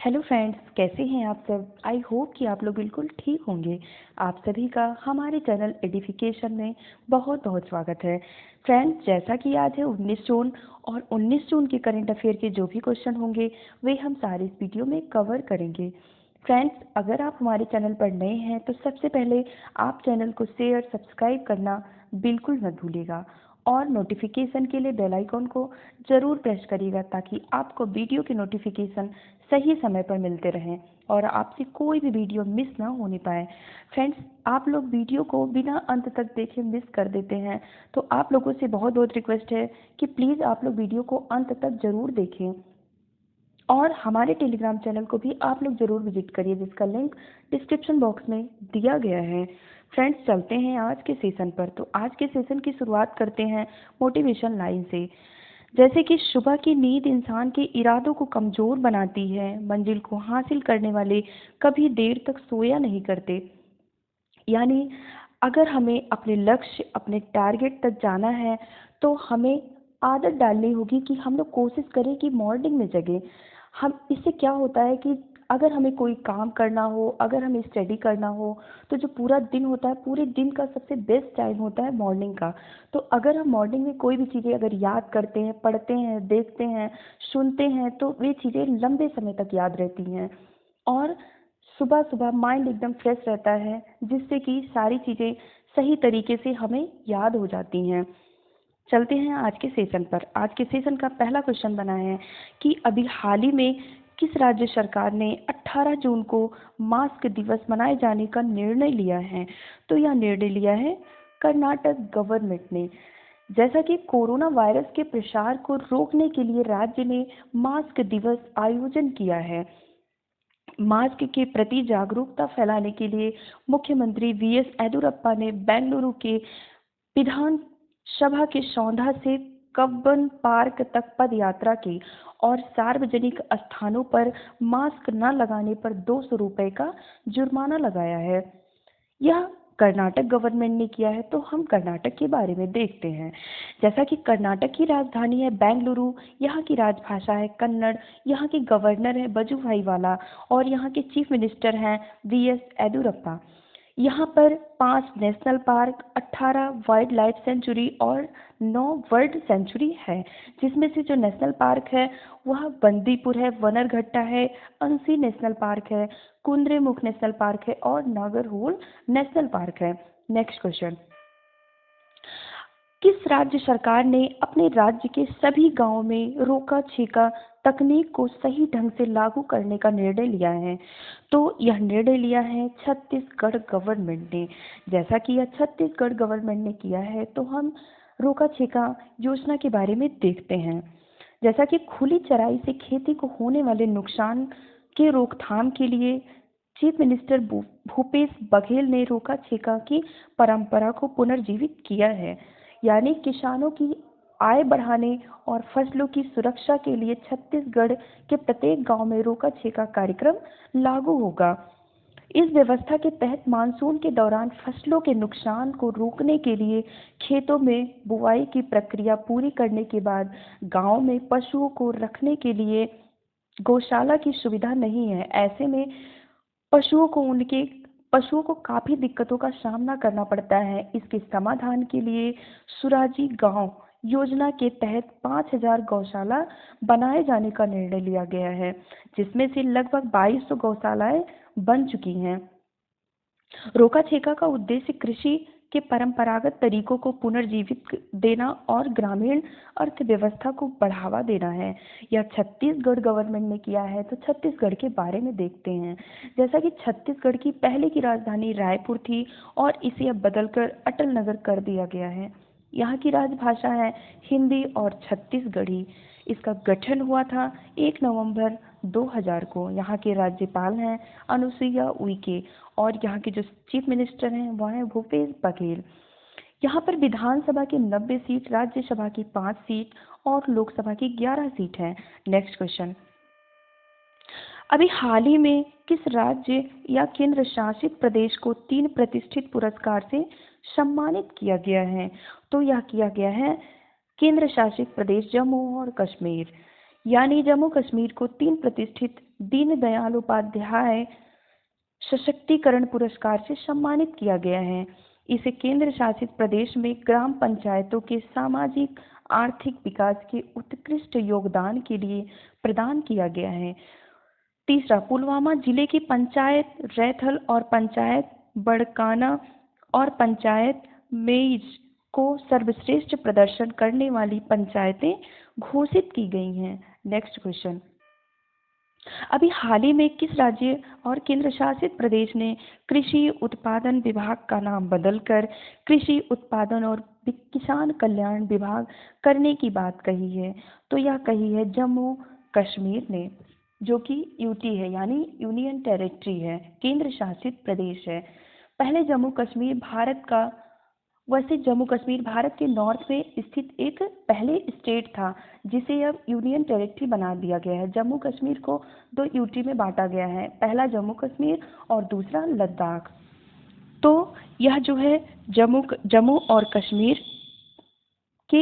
Hello friends, कैसे हैं आप सब। आई होप कि आप लोग बिल्कुल ठीक होंगे। आप सभी का हमारे चैनल एडिफिकेशन में बहुत बहुत स्वागत है। फ्रेंड्स, जैसा कि आज है 19 जून और 19 जून के करंट अफेयर के जो भी क्वेश्चन होंगे वे हम सारे इस वीडियो में कवर करेंगे। फ्रेंड्स, अगर आप हमारे चैनल पर नए हैं तो सबसे पहले आप चैनल को शेयर सब्सक्राइब करना बिल्कुल मत भूलिएगा और नोटिफिकेशन के लिए बेल आइकॉन को ज़रूर प्रेस करिएगा ताकि आपको वीडियो के नोटिफिकेशन सही समय पर मिलते रहें और आपसे कोई भी वीडियो मिस ना होने पाए। फ्रेंड्स, आप लोग वीडियो को बिना अंत तक देखे मिस कर देते हैं, तो आप लोगों से बहुत बहुत रिक्वेस्ट है कि प्लीज़ आप लोग वीडियो को अंत तक ज़रूर देखें और हमारे टेलीग्राम चैनल को भी आप लोग ज़रूर विजिट करिए जिसका लिंक डिस्क्रिप्शन बॉक्स में दिया गया है। फ्रेंड्स, चलते हैं आज के सेशन पर। तो आज के सेशन की शुरुआत करते हैं मोटिवेशन लाइन से। जैसे कि सुबह की नींद इंसान के इरादों को कमज़ोर बनाती है, मंजिल को हासिल करने वाले कभी देर तक सोया नहीं करते। यानी अगर हमें अपने लक्ष्य, अपने टारगेट तक जाना है तो हमें आदत डालनी होगी कि हम लोग कोशिश करें कि मॉर्निंग में जगें। हम इससे क्या होता है कि अगर हमें कोई काम करना हो, अगर हमें स्टडी करना हो, तो जो पूरा दिन होता है, पूरे दिन का सबसे बेस्ट टाइम होता है मॉर्निंग का। तो अगर हम मॉर्निंग में कोई भी चीज़ें अगर याद करते हैं, पढ़ते हैं, देखते हैं, सुनते हैं तो वे चीज़ें लंबे समय तक याद रहती हैं और सुबह सुबह माइंड एकदम फ्रेश रहता है जिससे कि सारी चीज़ें सही तरीके से हमें याद हो जाती हैं। चलते हैं आज के सेशन पर। आज के सेशन का पहला क्वेश्चन बना है कि अभी हाल ही में किस राज्य सरकार ने 18 जून को मास्क दिवस मनाए जाने का निर्णय लिया है। तो यह निर्णय लिया है कर्नाटक गवर्नमेंट ने। जैसा कि कोरोना वायरस के प्रसार को रोकने के लिए राज्य ने मास्क दिवस आयोजन किया है। मास्क के प्रति जागरूकता फैलाने के लिए मुख्यमंत्री वीएस येदियुरप्पा ने बेंगलुरु के विधान सभा के सौंधा से कब्बन पार्क तक पद यात्रा की और सार्वजनिक स्थानों पर मास्क न लगाने पर 200 रुपये का जुर्माना लगाया है। यह कर्नाटक गवर्नमेंट ने किया है। तो हम कर्नाटक के बारे में देखते हैं। जैसा कि कर्नाटक की राजधानी है बेंगलुरु, यहाँ की राजभाषा है कन्नड़, यहाँ के गवर्नर है वजुभाई वाला और यहाँ के चीफ मिनिस्टर हैं वीएस येदियुरप्पा। यहाँ पर 5 national park, 18 wild life sanctuary और 9 वर्ल्ड सेंचुरी है, जिसमें से जो नेशनल पार्क है वह बंदीपुर है, वनरघट्टा है, अंसी नेशनल पार्क है, कुद्रेमुख नेशनल पार्क है और नागरहोल नेशनल पार्क है। नेक्स्ट क्वेश्चन, किस राज्य सरकार ने अपने राज्य के सभी गांवों में रोका छेका तकनीक को सही ढंग से लागू करने का निर्णय लिया है। तो यह निर्णय लिया है छत्तीसगढ़ गवर्नमेंट ने। जैसा कि यह छत्तीसगढ़ गवर्नमेंट ने किया है तो हम रोका छेका योजना के बारे में देखते हैं। जैसा कि खुली चराई से खेती को होने वाले नुकसान के रोकथाम के लिए चीफ मिनिस्टर भूपेश बघेल ने रोका छेका की परंपरा को पुनर्जीवित किया है। यानी किसानों की आय बढ़ाने और फसलों की सुरक्षा के लिए छत्तीसगढ़ के प्रत्येक गांव में रोका छेका कार्यक्रम लागू होगा। इस व्यवस्था के तहत मानसून के दौरान फसलों के नुकसान को रोकने के लिए खेतों में बुवाई की प्रक्रिया पूरी करने के बाद गांव में पशुओं को रखने के लिए गौशाला की सुविधा नहीं है। ऐसे में पशुओं को काफ़ी दिक्कतों का सामना करना पड़ता है। इसके समाधान के लिए सुराजी गांव योजना के तहत 5000 गौशाला बनाए जाने का निर्णय लिया गया है, जिसमें से लगभग 2200 गौशालाएं बन चुकी हैं। रोका छेका का उद्देश्य कृषि के परंपरागत तरीकों को पुनर्जीवित देना और ग्रामीण अर्थव्यवस्था को बढ़ावा देना है। यह छत्तीसगढ़ गवर्नमेंट ने किया है। तो छत्तीसगढ़ के बारे में देखते हैं। जैसा कि छत्तीसगढ़ की पहले की राजधानी रायपुर थी और इसे अब बदलकर अटल नगर कर दिया गया है। यहाँ की राजभाषा है हिंदी और छत्तीसगढ़ी। इसका गठन हुआ था 1 नवंबर 2000 को। यहाँ के राज्यपाल हैं अनुसुईया उइके और यहाँ के जो चीफ मिनिस्टर हैं वह हैं भूपेश बघेल। यहाँ पर विधानसभा की 90 सीट, राज्यसभा की 5 सीट और लोकसभा की 11 सीट है। नेक्स्ट क्वेश्चन, अभी हाल ही में किस राज्य या केंद्र शासित प्रदेश को 3 प्रतिष्ठित पुरस्कार से सम्मानित किया गया है। तो यह किया गया है केंद्र शासित प्रदेश जम्मू और कश्मीर। यानी जम्मू कश्मीर को 3 प्रतिष्ठित दीनदयाल उपाध्याय सशक्तिकरण पुरस्कार से सम्मानित किया गया है। इसे केंद्र शासित प्रदेश में ग्राम पंचायतों के सामाजिक आर्थिक विकास के उत्कृष्ट योगदान के लिए प्रदान किया गया है। तीसरा, पुलवामा जिले की पंचायत रैथल और पंचायत बड़काना और पंचायत मेइज को सर्वश्रेष्ठ प्रदर्शन करने वाली पंचायतें घोषित की गई हैं। नेक्स्ट क्वेश्चन, अभी हाल ही में किस राज्य और केंद्र शासित प्रदेश ने कृषि उत्पादन विभाग का नाम बदलकर कृषि उत्पादन और किसान कल्याण विभाग करने की बात कही है? तो यह कही है जम्मू कश्मीर ने, जो कि यूटी है, यानी यूनियन टेरिटरी है, केंद्र शासित प्रदेश है। पहले जम्मू कश्मीर भारत का वैसे जम्मू कश्मीर भारत के नॉर्थ में स्थित एक पहले स्टेट था, जिसे अब यूनियन टेरिटरी बना दिया गया है। जम्मू कश्मीर को 2 यूटी में बांटा गया है, पहला जम्मू कश्मीर और दूसरा लद्दाख। तो यह जो है जम्मू और कश्मीर के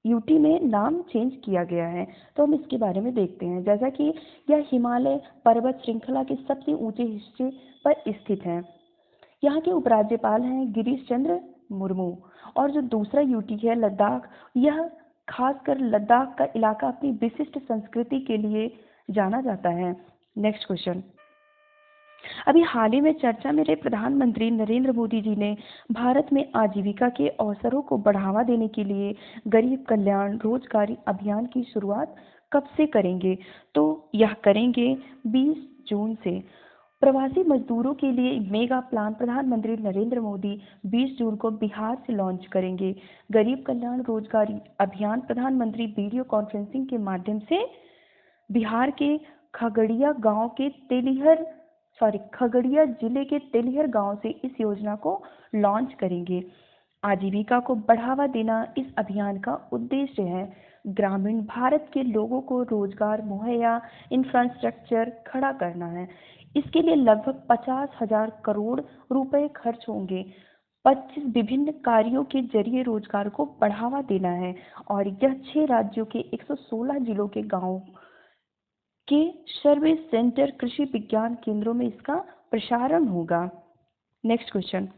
यूटी में नाम चेंज किया गया है। तो हम इसके बारे में देखते हैं। जैसा कि यह हिमालय पर्वत श्रृंखला के सबसे ऊंचे हिस्से पर स्थित है। यहाँ के उपराज्यपाल हैं गिरीश चंद्र मुर्मू। और जो दूसरा यूटी है लद्दाख, यह खासकर लद्दाख का इलाका अपनी विशिष्ट संस्कृति के लिए जाना जाता है। नेक्स्ट क्वेश्चन, अभी हाल ही में चर्चा में रहे प्रधानमंत्री नरेंद्र मोदी जी ने भारत में आजीविका के अवसरों को बढ़ावा देने के लिए गरीब कल्याण रोजगारी अभियान की शुरुआत कब से करेंगे? तो यह करेंगे 20 जून से। प्रवासी मजदूरों के लिए मेगा प्लान प्रधानमंत्री नरेंद्र मोदी 20 जून को बिहार से लॉन्च करेंगे। गरीब कल्याण रोजगारी अभियान प्रधानमंत्री वीडियो कॉन्फ्रेंसिंग के माध्यम से बिहार के खगड़िया जिले के तेलिहर गांव से इस योजना को लॉन्च करेंगे। आजीविका को बढ़ावा देना इस अभियान का उद्देश्य है। ग्रामीण भारत के लोगों को रोजगार मुहैया इंफ्रास्ट्रक्चर खड़ा करना है। इसके लिए लगभग 50,000 करोड़ रुपए खर्च होंगे। 25 विभिन्न कार्यों के जरिए रोजगार को बढ़ावा देना है और यह 6 राज्यों के 116 जिलों के गांवों के सर्विस सेंटर कृषि विज्ञान केंद्रों में इसका प्रसारण होगा। नेक्स्ट क्वेश्चन,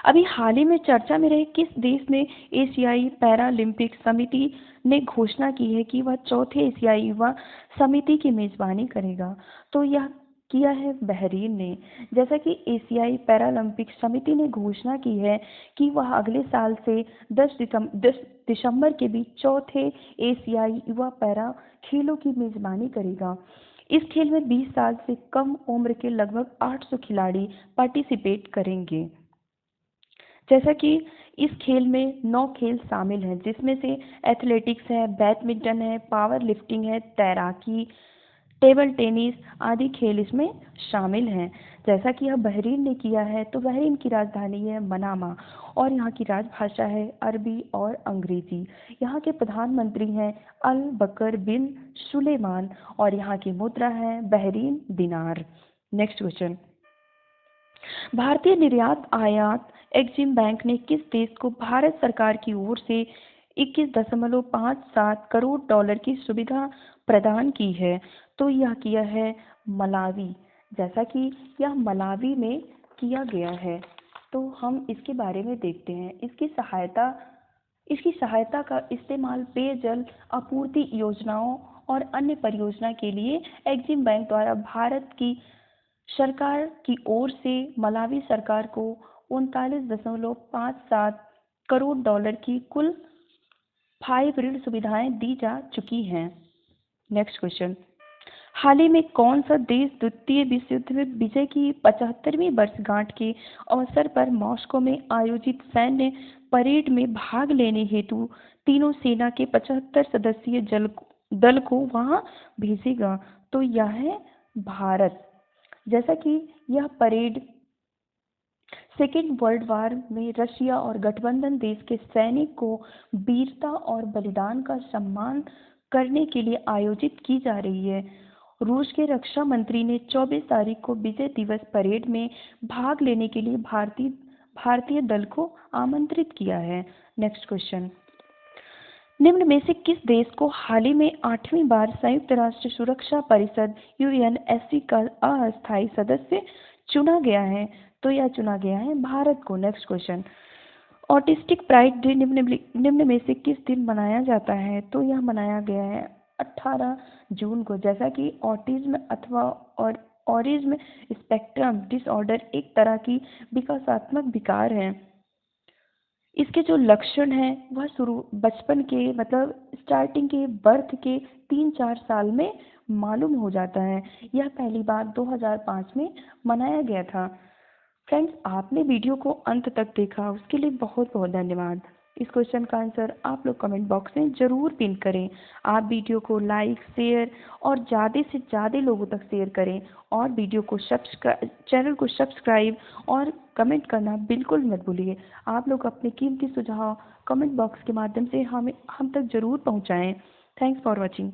अभी हाल ही में चर्चा में रहे किस देश ने एशियाई पैरालंपिक समिति ने घोषणा की है कि वह चौथे एशियाई युवा समिति की मेजबानी करेगा? तो यह किया है बहरीन ने। जैसा कि एशियाई पैरालंपिक समिति ने घोषणा की है कि वह अगले साल से 10 दिसंबर के बीच चौथे एशियाई युवा पैरा खेलों की मेजबानी करेगा। इस खेल में 20 साल से कम उम्र के लगभग 800 खिलाड़ी पार्टिसिपेट करेंगे। जैसा कि इस खेल में 9 खेल शामिल हैं, जिसमें से एथलेटिक्स है, बैडमिंटन है, पावर लिफ्टिंग है, तैराकी, टेबल टेनिस आदि खेल इसमें शामिल हैं। जैसा कि यह बहरीन ने किया है, तो बहरीन की राजधानी है मनामा और यहाँ की राजभाषा है अरबी और अंग्रेजी। यहाँ के प्रधानमंत्री हैं अल बकर बिन सुलेमान और यहाँ की मुद्रा है बहरीन दिनार। नेक्स्ट क्वेश्चन, भारतीय निर्यात आयात एक्जिम बैंक ने किस देश को भारत सरकार की ओर से 21.57 करोड़ डॉलर की सुविधा प्रदान की है? तो यह किया है मलावी। जैसा कि यह मलावी में किया गया है, तो हम इसके बारे में देखते हैं। इसकी सहायता का इस्तेमाल पेयजल आपूर्ति योजनाओं और अन्य परियोजना के लिए एक्जिम बैंक द्वारा भारत की सरकार की ओर से मलावी सरकार को 39.57 करोड़ डॉलर की कुल 5 ऋण सुविधाएं दी जा चुकी हैं। नेक्स्ट क्वेश्चन, हाल ही में कौन सा देश द्वितीय विश्व युद्ध में विजय की 75वीं वर्षगांठ के अवसर पर मॉस्को में आयोजित सैन्य परेड में भाग लेने हेतु तीनों सेना के 75 सदस्यीय दल को वहां भेजेगा? तो यह है भारत। जैसा कि यह परेड सेकेंड वर्ल्ड वार में रशिया और गठबंधन देश के सैनिक को वीरता और बलिदान का सम्मान करने के लिए आयोजित की जा रही है। रूस के रक्षा मंत्री ने 24 तारीख को विजय दिवस परेड में भाग लेने के लिए भारतीय दल को आमंत्रित किया है। नेक्स्ट क्वेश्चन, निम्न में से किस देश को हाल ही में 8वीं बार संयुक्त राष्ट्र सुरक्षा परिषद यूएनएससी का अस्थायी सदस्य चुना गया है? तो यह चुना गया है भारत को। Next question, autistic pride day निम्न में से किस दिन मनाया जाता है? तो यह मनाया गया है 18 जून को। जैसा कि ऑटिज्म अथवा और ऑरिज्म स्पेक्ट्रम डिसऑर्डर एक तरह की विकासात्मक विकार है। इसके जो लक्षण हैं वह शुरू बचपन के मतलब स्टार्टिंग के बर्थ के 3-4 साल में मालूम हो जाता है। यह पहली बार 2005 में मनाया गया था। फ्रेंड्स, आपने वीडियो को अंत तक देखा उसके लिए बहुत बहुत धन्यवाद। इस क्वेश्चन का आंसर आप लोग कमेंट बॉक्स में ज़रूर पिन करें। आप वीडियो को लाइक शेयर और ज़्यादा से ज़्यादा लोगों तक शेयर करें और वीडियो को चैनल को सब्सक्राइब और कमेंट करना बिल्कुल मत भूलिए। आप लोग अपने कीमती सुझाव कमेंट बॉक्स के माध्यम से हम तक ज़रूर पहुँचाएँ। Thanks for watching.